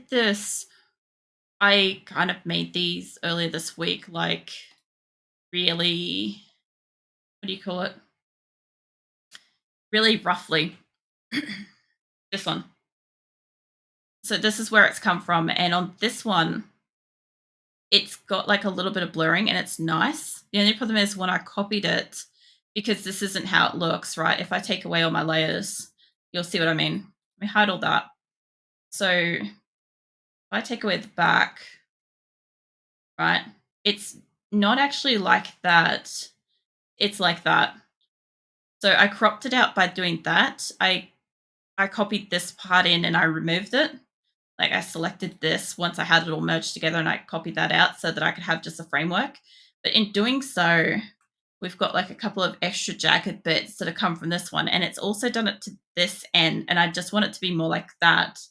did this. I kind of made these earlier this week, like really, what do you call it? Really roughly. This one. So this is where it's come from. And on this one, it's got like a little bit of blurring and it's nice. The only problem is when I copied it, because this isn't how it looks, right? If I take away all my layers, you'll see what I mean. Let me hide all that. So if I take away the back, right? It's not actually like that. It's like that. So I cropped it out by doing that. I copied this part in and I removed it. Like I selected this once I had it all merged together and I copied that out so that I could have just a framework. But in doing so, we've got like a couple of extra jagged bits that have come from this one. And it's also done it to this end. And I just want it to be more like that.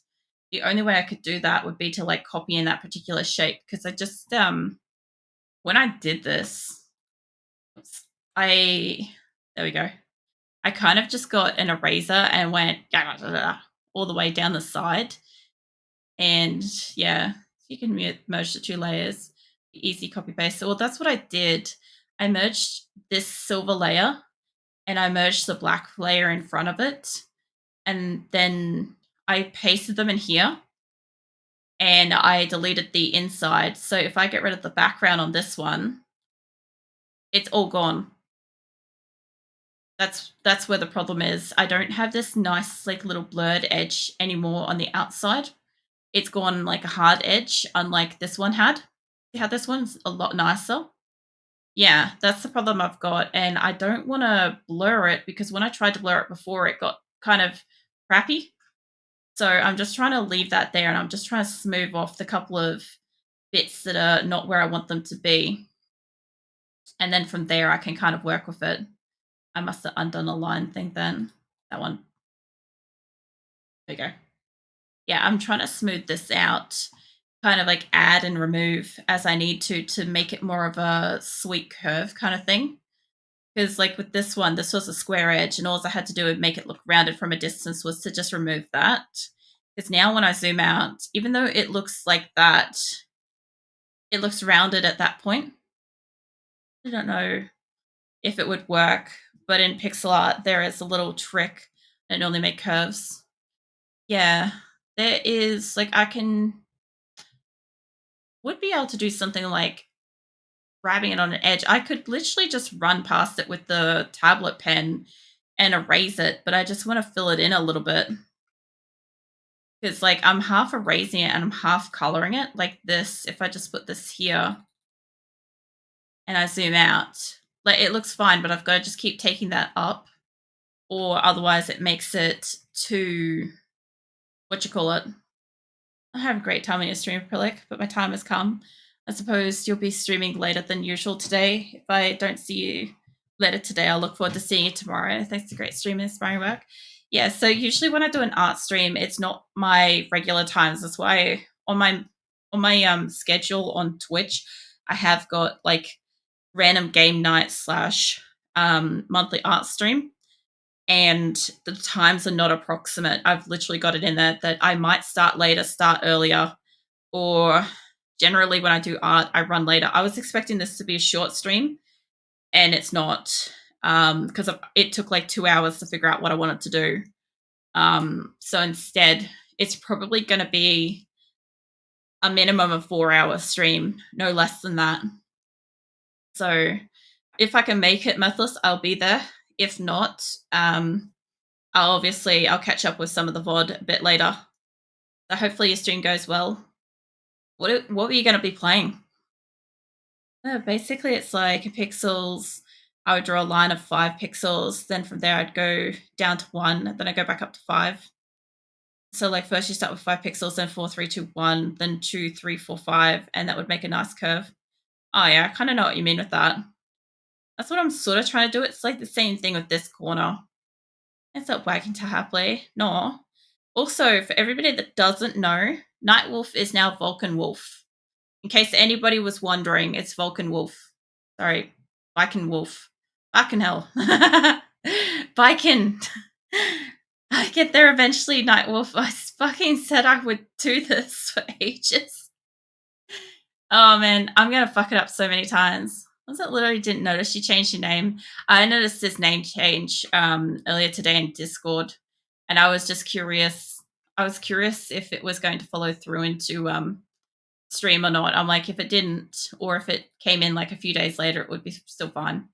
The only way I could do that would be to like copy in that particular shape. Because I just when I did this, there we go. I kind of just got an eraser and went all the way down the side. And yeah, you can merge the two layers, easy copy paste. So, well, that's what I did. I merged this silver layer and I merged the black layer in front of it. And then I pasted them in here and I deleted the inside. So if I get rid of the background on this one, it's all gone. That's where the problem is. I don't have this nice like little blurred edge anymore on the outside. It's gone like a hard edge, unlike this one had. See how this one's a lot nicer? Yeah, that's the problem I've got. And I don't want to blur it because when I tried to blur it before, it got kind of crappy. So I'm just trying to leave that there and I'm just trying to smooth off the couple of bits that are not where I want them to be. And then from there, I can kind of work with it. I must have undone a line thing then. That one. There you go. Yeah, I'm trying to smooth this out, kind of like add and remove as I need to make it more of a sweet curve kind of thing. Because like with this one, this was a square edge, and all I had to do to make it look rounded from a distance was to just remove that. Because now when I zoom out, even though it looks like that, it looks rounded at that point. I don't know if it would work, but in pixel art, there is a little trick and only make curves. Yeah, there is like would be able to do something like grabbing it on an edge. I could literally just run past it with the tablet pen and erase it, but I just want to fill it in a little bit. Because like I'm half erasing it and I'm half coloring it like this. If I just put this here and I zoom out, like it looks fine, but I've got to just keep taking that up, or otherwise it makes it too, what you call it. I have a great time on your stream, Acrylic, but my time has come. I suppose you'll be streaming later than usual today. If I don't see you later today, I'll look forward to seeing you tomorrow. Thanks for great stream and inspiring work. Yeah, so usually when I do an art stream, it's not my regular times. That's why on my schedule on Twitch, I have got like random game night slash monthly art stream, and the times are not approximate. I've literally got it in there that I might start later, start earlier, or generally when I do art, I run later. I was expecting this to be a short stream, and it's not, because it took like 2 hours to figure out what I wanted to do. So instead, it's probably going to be a minimum of 4 hour stream, no less than that. So if I can make it Mythos, I'll be there. If not, I'll catch up with some of the VOD a bit later. So hopefully your stream goes well. What were you going to be playing? Basically, it's like pixels. I would draw a line of 5 pixels. Then from there, I'd go down to 1. Then I go back up to 5. So like first you start with 5 pixels, then 4, 3, 2, 1, then 2, 3, 4, 5, and that would make a nice curve. Oh yeah, I kind of know what you mean with that. That's what I'm sort of trying to do. It's like the same thing with this corner. It's not wagging to happily. No. Also, for everybody that doesn't know, Nightwolf is now Vulcan Wolf. In case anybody was wondering, it's Vulcan Wolf. Sorry, Viking Wolf. Fucking hell. Viking. I get there eventually, Nightwolf. I fucking said I would do this for ages. Oh man, I'm gonna fuck it up so many times. Was it literally didn't notice you changed your name? I noticed this name change earlier today in Discord, and I was just curious. I was curious if it was going to follow through into stream or not. I'm like, if it didn't, or if it came in like a few days later, it would be still fine.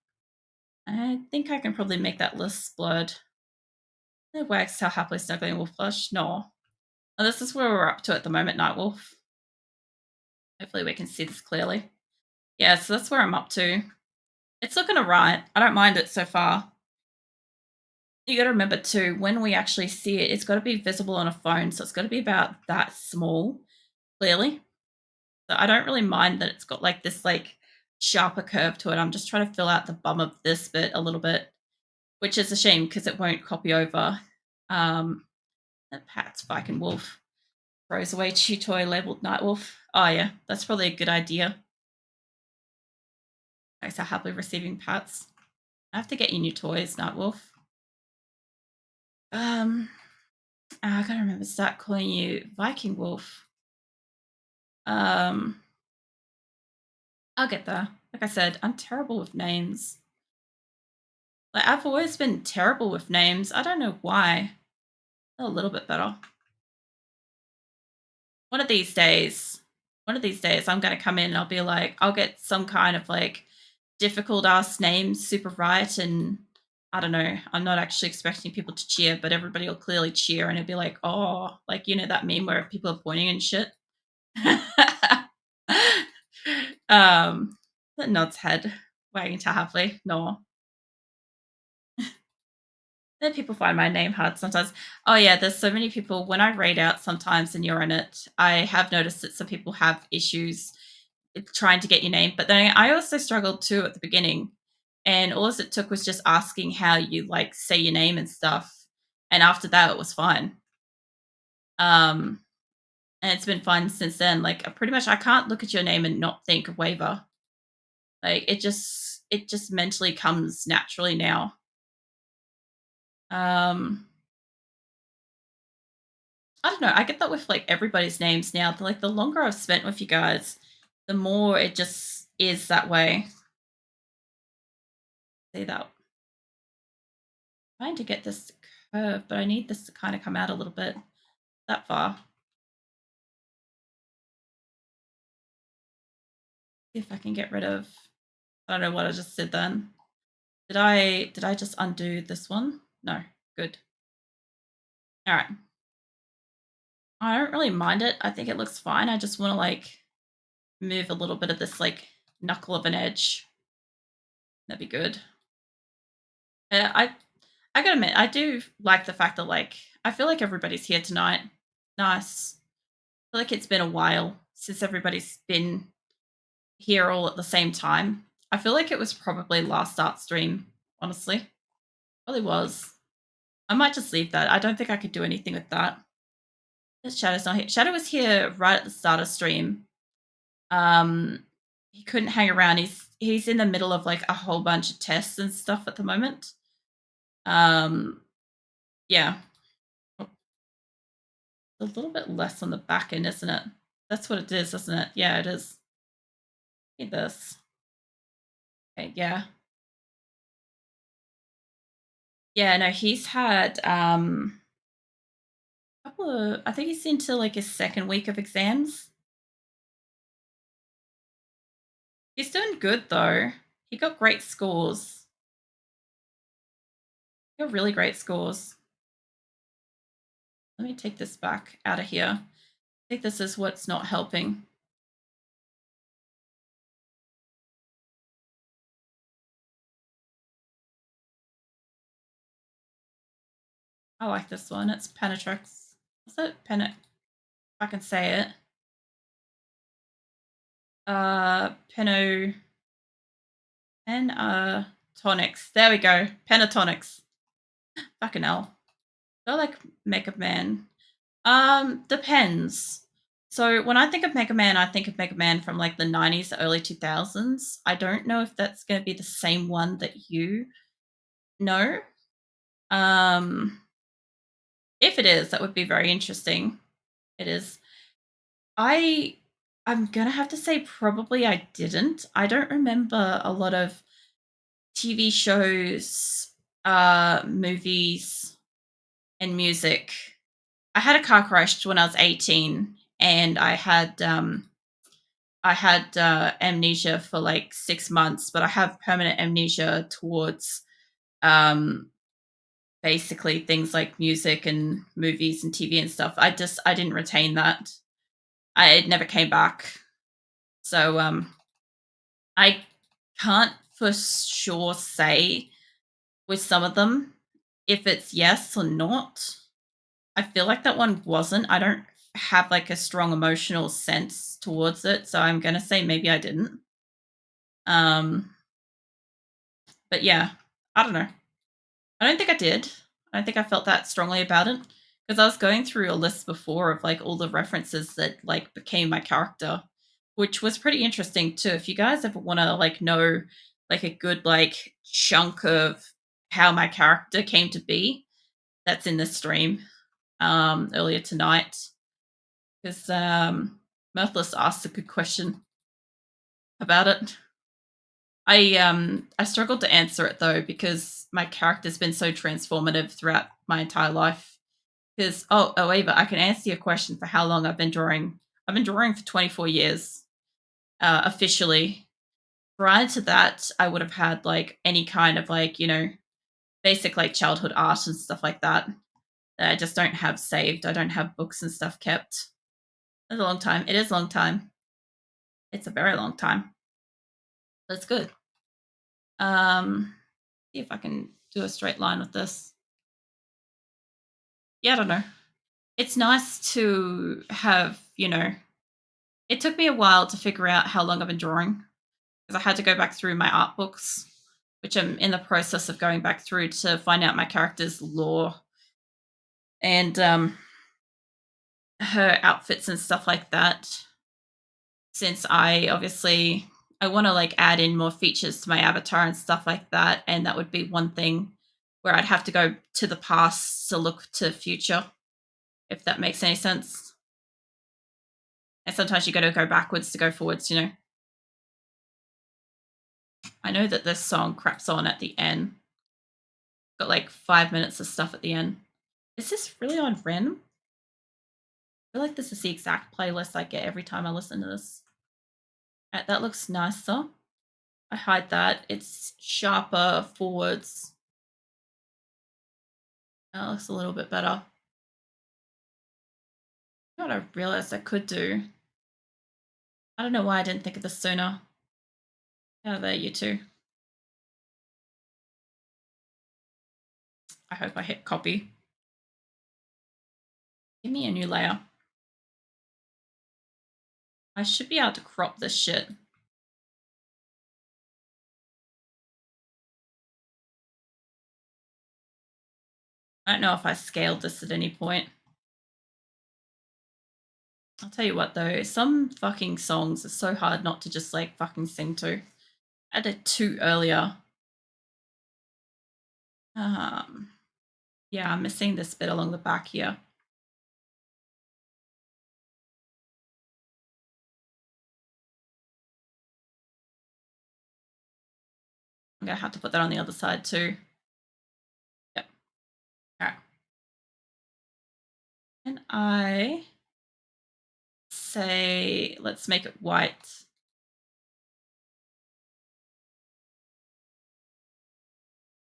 I think I can probably make that list blurred. Wags how happily snuggling wolf plush. No. Oh, this is where we're up to at the moment, Nightwolf. Hopefully we can see this clearly. Yeah, so that's where I'm up to. It's looking alright. I don't mind it so far. You gotta remember too, when we actually see it, it's gotta be visible on a phone, so it's gotta be about that small, clearly. So I don't really mind that it's got like this like sharper curve to it. I'm just trying to fill out the bum of this bit a little bit, which is a shame because it won't copy over. That Pat's Viking Wolf throws away chew toy labeled Nightwolf. Oh yeah, that's probably a good idea. Thanks for happily receiving Pats. I have to get you new toys, Nightwolf. I gotta remember to start calling you Viking Wolf. I'll get there. Like I said, I'm terrible with names. Like I've always been terrible with names. I don't know why. A little bit better. One of these days, I'm gonna come in and I'll be like, I'll get some kind of like difficult ass name super right, and I don't know. I'm not actually expecting people to cheer, but everybody will clearly cheer, and it'll be like, oh, like you know that meme where people are pointing and shit. um, that nods head, wagging to happily. No. Then people find my name hard sometimes. Oh yeah, there's so many people when I raid out sometimes and you're in it. I have noticed that some people have issues with trying to get your name, but then I also struggled too at the beginning. And all it took was just asking how you like say your name and stuff. And after that it was fine. Um and it's been fun since then. Like pretty much I can't look at your name and not think of Waver. Like it just mentally comes naturally now. Um I don't know. I get that with like everybody's names now. Like the longer I've spent with you guys, the more it just is that way. See that? Trying to get this to curve, but I need this to kind of come out a little bit that far. See if I can get rid of. I don't know what I just did then. Did I just undo this one? No. Good. All right. I don't really mind it. I think it looks fine. I just want to like move a little bit of this like knuckle of an edge. That'd be good. I gotta admit, I do like the fact that like I feel like everybody's here tonight. Nice. I feel like it's been a while since everybody's been here all at the same time. I feel like it was probably last start stream, honestly. Probably was. I might just leave that. I don't think I could do anything with that. Shadow's not here. Shadow was here right at the start of stream. He couldn't hang around. He's in the middle of like a whole bunch of tests and stuff at the moment. Yeah. A little bit less on the back end, isn't it? That's what it is, isn't it? Yeah, it is. Need this. Okay, yeah. Yeah, no, he's had a couple of I think he's into like his second week of exams. He's doing good though. He got great scores. He got really great scores. Let me take this back out of here. I think this is what's not helping. I like this one. It's Penetrix. What's it? If I can say it. Peno Pentatonics. There we go. Pentatonics. Fucking hell. I like Mega Man. Depends. So when I think of Mega Man, I think of Mega Man from like the 90s, early 2000s. I don't know if that's going to be the same one that you know. Um, If it is, that would be very interesting. It is. I I'm gonna have to say probably I didn't. I don't remember a lot of TV shows, movies, and music. I had a car crash when I was 18, and I had amnesia for like 6 months, but I have permanent amnesia towards um, basically things like music and movies and TV and stuff. I didn't retain that. It never came back. So I can't for sure say with some of them if it's yes or not. I feel like that one wasn't. I don't have like a strong emotional sense towards it, so I'm gonna say maybe I didn't. Um, but yeah, I don't know. I don't think I did. I don't think I felt that strongly about it because I was going through a list before of like all the references that like became my character, which was pretty interesting too. If you guys ever want to like know like a good like chunk of how my character came to be, that's in the stream earlier tonight because Mirthless asked a good question about it. I struggled to answer it though because my character's been so transformative throughout my entire life. Because Ava, I can answer your question for how long I've been drawing. I've been drawing for 24 years officially. Prior to that, I would have had like any kind of like basic like childhood art and stuff like that that I just don't have saved. I don't have books and stuff kept. It's a long time. It is a long time. It's a very long time. That's good. See if I can do a straight line with this. Yeah, I don't know. It's nice to have, it took me a while to figure out how long I've been drawing because I had to go back through my art books, which I'm in the process of going back through to find out my character's lore and her outfits and stuff like that. Since I want to like add in more features to my avatar and stuff like that, and that would be one thing where I'd have to go to the past to look to the future, if that makes any sense. And sometimes you got to go backwards to go forwards. I know that this song craps on at the end. Got like 5 minutes of stuff at the end. Is this really on random? I feel like this is the exact playlist I get every time I listen to this. That looks nicer. I hide that. It's sharper forwards. That looks a little bit better. You know what I realized I could do? I don't know why I didn't think of this sooner. How about you two? I hope I hit copy. Give me a new layer. I should be able to crop this shit. I don't know if I scaled this at any point. I'll tell you what though, some fucking songs are so hard not to just like fucking sing to. I did two earlier. Um, yeah, I'm missing this bit along the back here. I'm gonna have to put that on the other side too. Yep. All right. And I say, let's make it white.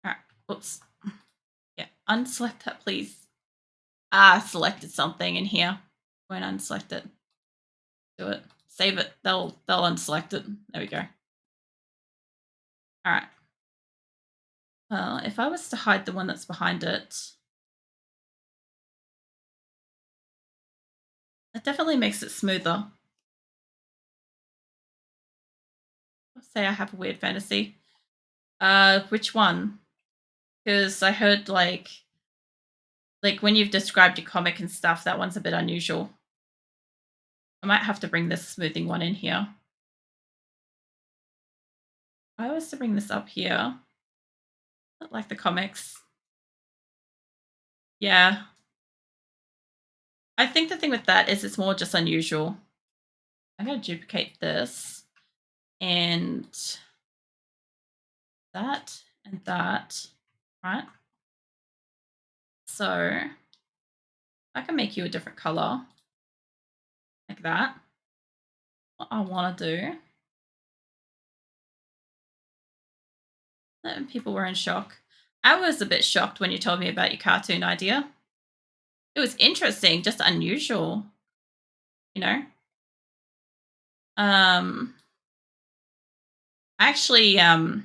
All right. Oops. Yeah. Unselect that, please. I selected something in here. Won't unselect it. Do it. Save it. They'll unselect it. There we go. All right. Well, if I was to hide the one that's behind it, that definitely makes it smoother. I'll say I have a weird fantasy. Which one? Because I heard like when you've described your comic and stuff, that one's a bit unusual. I might have to bring this smoothing one in here. If I was to bring this up here, not like the comics. Yeah. I think the thing with that is it's more just unusual. I'm going to duplicate this and that and that, right? So I can make you a different color like that. What I want to do, people were in shock. I was a bit shocked when you told me about your cartoon idea. It was interesting, just unusual, you know? Um, actually, I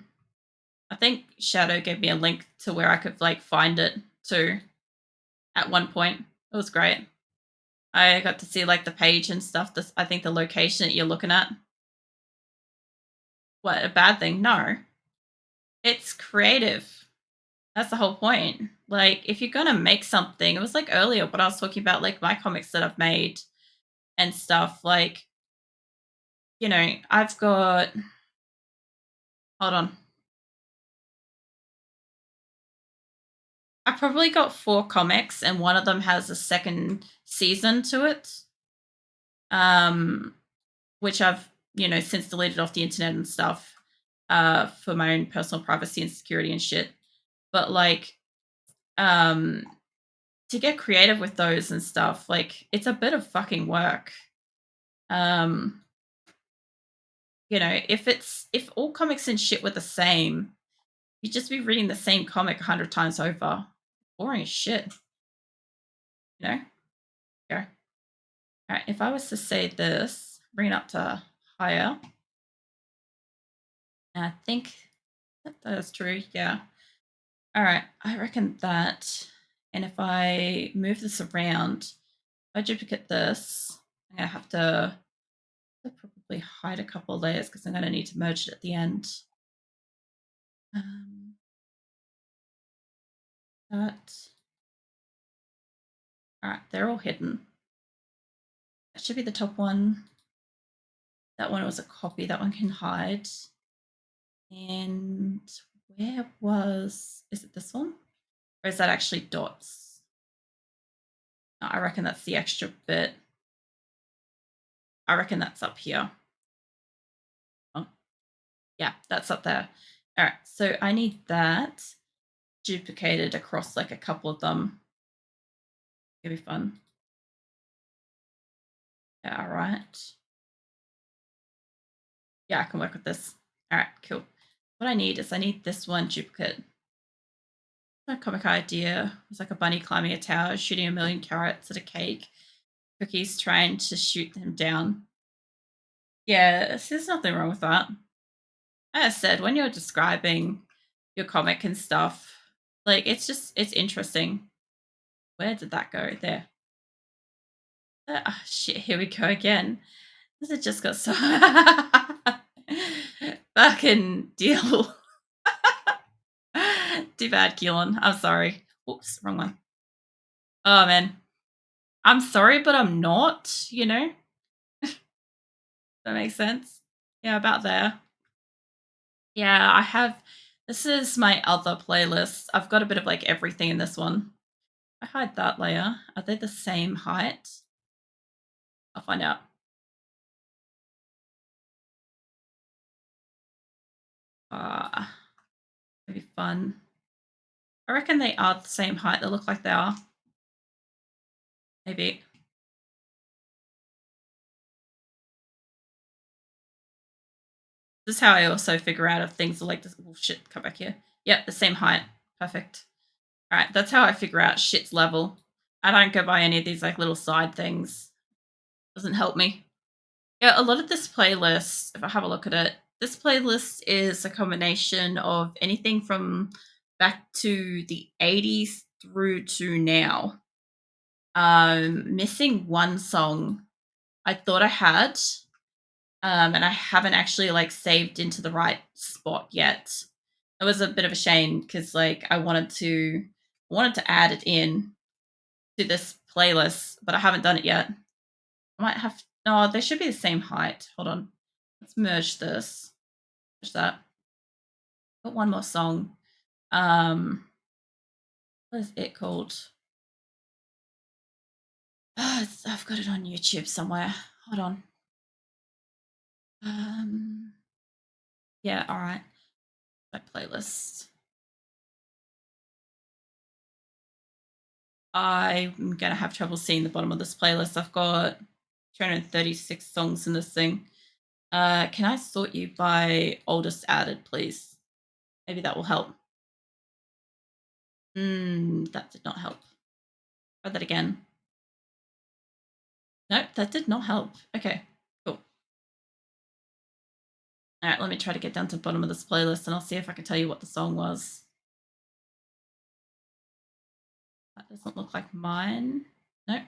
think Shadow gave me a link to where I could like find it too at one point. It was great. I got to see like the page and stuff. This, I think the location that you're looking at. What, a bad thing? No. It's creative. That's the whole point. Like, if you're gonna make something, it was like earlier what I was talking about, like my comics that I've made and stuff. Like, I've got. Hold on. I probably got 4 comics, and one of them has a second season to it. Um, which I've since deleted off the internet and stuff, for my own personal privacy and security and shit. But like, um, to get creative with those and stuff, like it's a bit of fucking work. Um, if all comics and shit were the same, you'd just be reading the same comic 100 times over. Boring as shit, you know? Yeah. All right. If I was to say this, bring it up to higher, and I think that's true. Yeah. All right. I reckon that. And if I move this around, if I duplicate this, I'm going to have to probably hide a couple of layers because I'm going to need to merge it at the end. Um, that. All right. They're all hidden. That should be the top one. That one was a copy. That one can hide. And where is it this one? Or is that actually dots? No, I reckon that's the extra bit. I reckon that's up here. Oh, yeah, that's up there. All right, so I need that duplicated across like a couple of them. It'll be fun. Yeah, all right. Yeah, I can work with this. All right, cool. What I need is this one duplicate. My comic idea was like a bunny climbing a tower, shooting a million carrots at a cake. Cookies trying to shoot them down. Yeah, there's nothing wrong with that. As I said, when you're describing your comic and stuff, like it's interesting. Where did that go? There. Shit, here we go again. This has just got so fucking deal. Too bad, Keelan. I'm sorry. Oops, wrong one. Oh man. I'm sorry, but I'm not, That makes sense. Yeah, about there. Yeah, I have. This is my other playlist. I've got a bit of like everything in this one. I hide that layer. Are they the same height? I'll find out. Uh, Maybe fun. I reckon they are the same height. They look like they are. Maybe. This is how I also figure out if things are like this. Oh shit, come back here. Yep, the same height. Perfect. All right, that's how I figure out shit's level. I don't go by any of these like little side things. Doesn't help me. Yeah, a lot of this playlist, if I have a look at it, this playlist is a combination of anything from back to the 80s through to now. Missing one song I thought I had, and I haven't actually like saved into the right spot yet. It was a bit of a shame because like I wanted to add it in to this playlist, but I haven't done it yet. I might have no, they should be the same height. Hold on. Let's merge this. Merge that. Got one more song. What is it called? I've got it on YouTube somewhere. Hold on. Yeah, all right. My playlist. I'm gonna have trouble seeing the bottom of this playlist. I've got 236 songs in this thing. Can I sort you by oldest added, please? Maybe that will help. That did not help. Try that again. Nope, that did not help. Okay, cool. All right, let me try to get down to the bottom of this playlist and I'll see if I can tell you what the song was. That doesn't look like mine. Nope.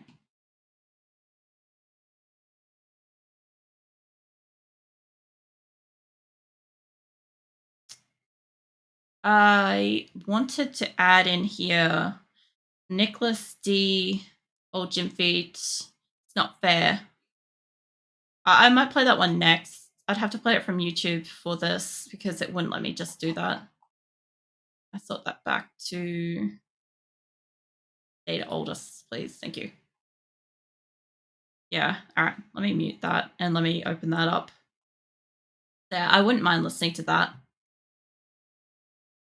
I wanted to add in here Nicholas D. Old Gym Feet. It's not fair. I might play that one next. I'd have to play it from YouTube for this because it wouldn't let me just do that. I sort that back to data oldest, please. Thank you. Yeah, all right. Let me mute that and let me open that up. Yeah, I wouldn't mind listening to that.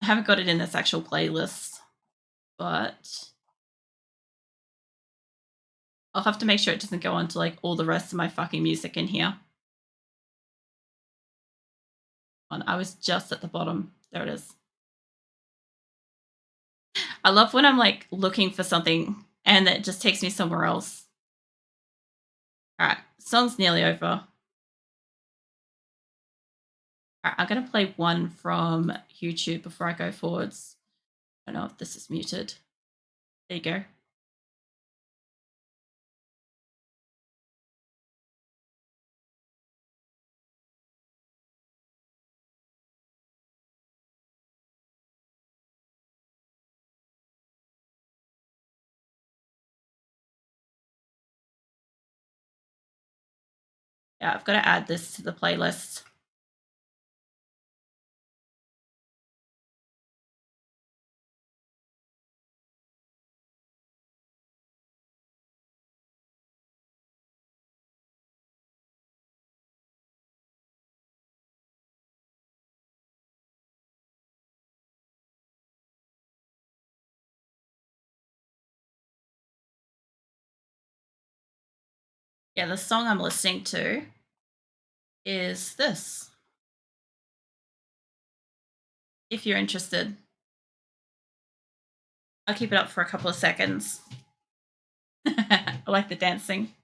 I haven't got it in this actual playlist, but I'll have to make sure it doesn't go on to like all the rest of my fucking music in here. I was just at the bottom. There it is. I love when I'm like looking for something and it just takes me somewhere else. All right, song's nearly over. All right, I'm gonna play one from YouTube before I go forwards. I don't know if this is muted. There you go. Yeah, I've got to add this to the playlist. Yeah, the song I'm listening to is this. If you're interested, I'll keep it up for a couple of seconds. I like the dancing.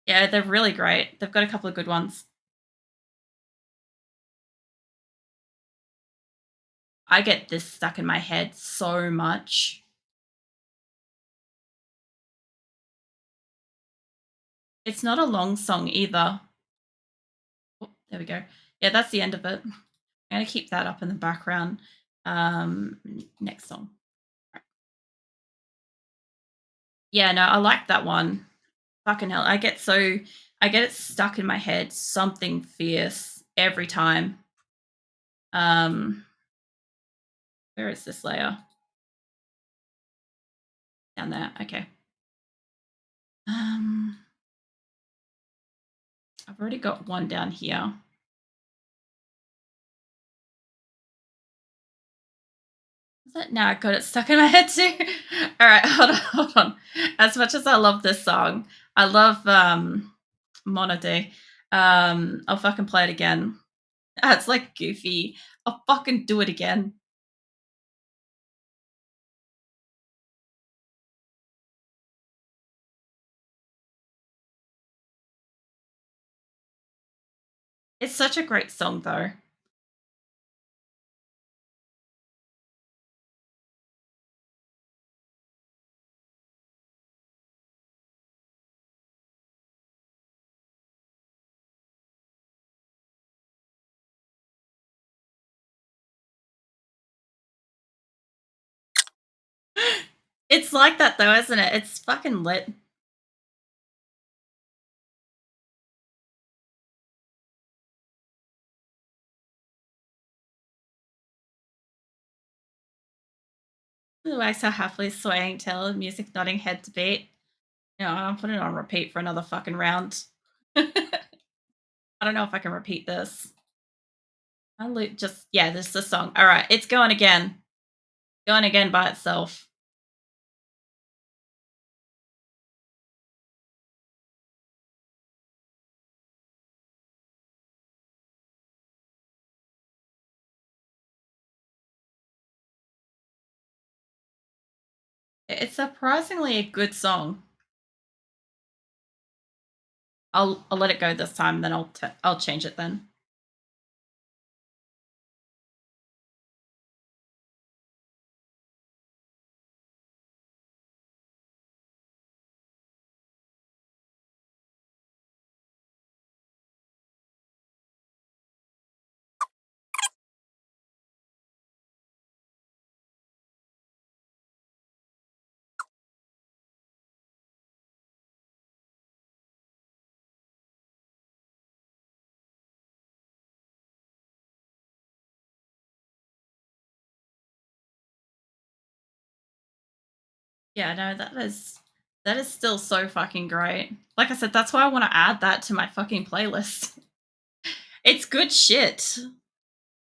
Yeah, they're really great. They've got a couple of good ones. I get this stuck in my head so much. It's not a long song either. Oh, there we go. Yeah, that's the end of it. I'm going to keep that up in the background. Next song. Yeah, no, I like that one. Fucking hell. I get it stuck in my head, something fierce every time. Where is this layer? Down there. Okay. I've already got one down here. Is it? Now I got it stuck in my head too. All right, hold on. As much as I love this song, I love Monody. I'll fucking play it again. It's like goofy. I'll fucking do it again. It's such a great song though. It's like that though, isn't it? It's fucking lit. The wax so happily swaying tail, music nodding head to beat. You know, I'll put it on repeat for another fucking round. I don't know if I can repeat this. Just yeah, this is the song. All right, it's going again. Going again by itself. It's surprisingly a good song. I'll let it go this time, then I'll change it then. Yeah, no, that is still so fucking great. Like I said, that's why I want to add that to my fucking playlist. It's good shit.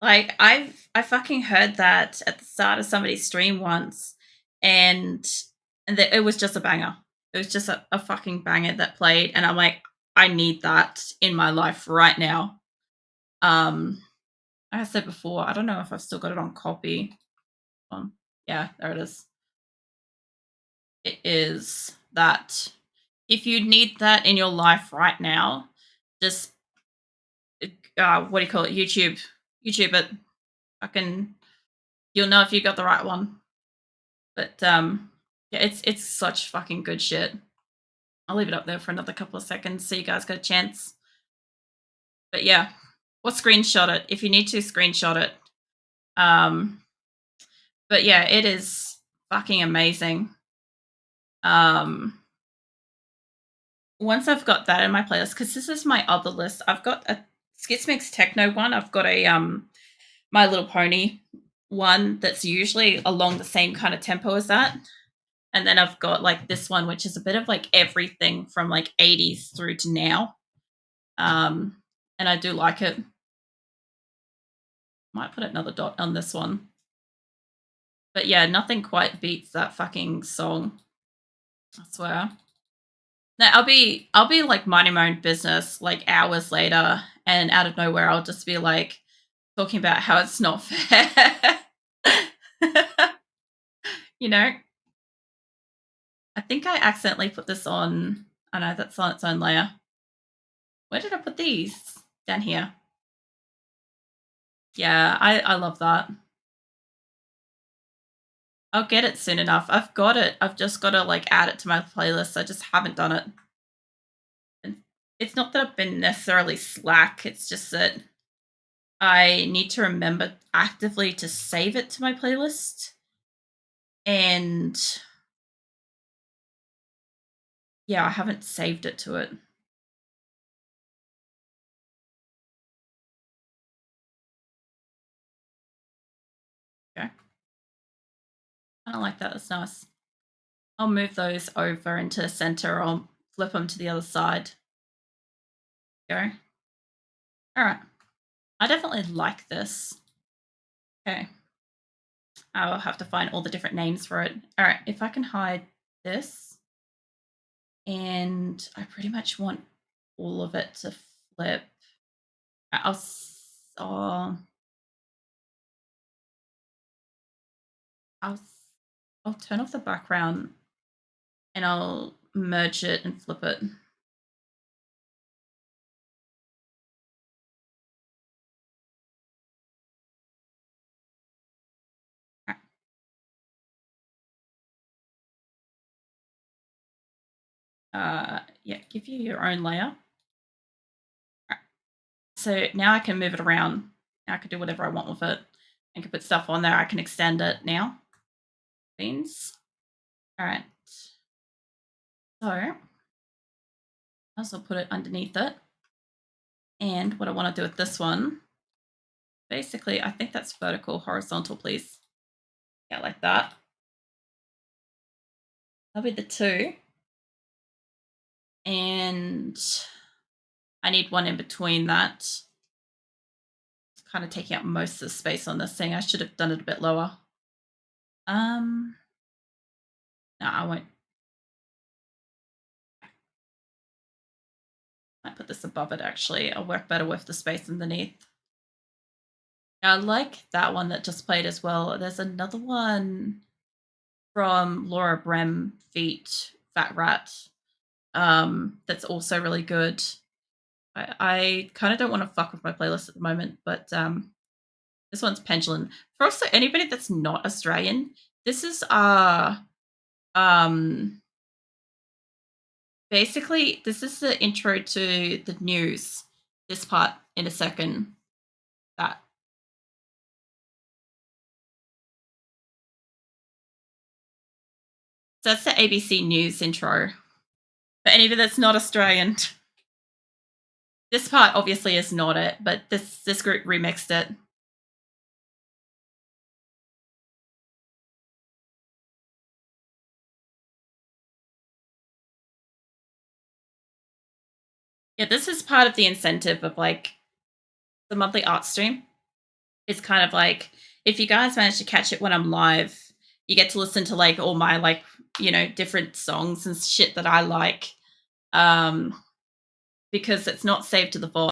Like I fucking heard that at the start of somebody's stream once, and it was just a banger. It was just a fucking banger that played, and I'm like, I need that in my life right now. Like I said before, I don't know if I've still got it on copy. Yeah, there it is. It is that if you need that in your life right now, just what do you call it? YouTube it. Fucking, you'll know if you got the right one. But yeah, it's such fucking good shit. I'll leave it up there for another couple of seconds so you guys got a chance. But yeah, or screenshot it if you need to screenshot it. Um, but yeah, it is fucking amazing. Um, Once I've got that in my playlist, because this is my other list, I've got a Skitsmix techno one. I've got a My Little Pony one that's usually along the same kind of tempo as that. And then I've got like this one, which is a bit of like everything from like 80s through to now. And I do like it. Might put another dot on this one. But yeah, nothing quite beats that fucking song. I swear. Now I'll be like minding my own business like hours later, and out of nowhere I'll just be like talking about how it's not fair. you know, I think I accidentally put this on. I know that's on its own layer. Where did I put these? Down here. Yeah, I love that. I'll get it soon enough. I've got it. I've just got to like add it to my playlist. I just haven't done it. And it's not that I've been necessarily slack. It's just that I need to remember actively to save it to my playlist. And yeah, I haven't saved it to it. Okay. I don't like that. That's nice. I'll move those over into the center. I'll flip them to the other side. Go. All right. I definitely like this. Okay. I'll have to find all the different names for it. All right. If I can hide this, and I pretty much want all of it to flip. I'll I'll I'll turn off the background and I'll merge it and flip it. Yeah, give you your own layer. So now I can move it around. Now I can do whatever I want with it. I can put stuff on there. I can extend it now. Beans. All right. So I also put it underneath it. And what I want to do with this one, basically, I think that's vertical, horizontal, please. Yeah, like that. That'll be the 2. And I need one in between that. It's kind of taking up most of the space on this thing. I should have done it a bit lower. No, I won't. I put this above it, actually. I'll work better with the space underneath. I like that one that just played as well. There's another one from Laura Brem, Feet, Fat Rat, that's also really good. I kind of don't want to fuck with my playlist at the moment, but this one's Pendulum. For also anybody that's not Australian, this is basically this is the intro to the news. This part in a second. That. So that's the ABC News intro. For anybody that's not Australian. This part obviously is not it, but this group remixed it. Yeah, this is part of the incentive of like the monthly art stream. It's kind of like if you guys manage to catch it when I'm live, you get to listen to like all my like, different songs and shit that I like. Because it's not saved to the vault.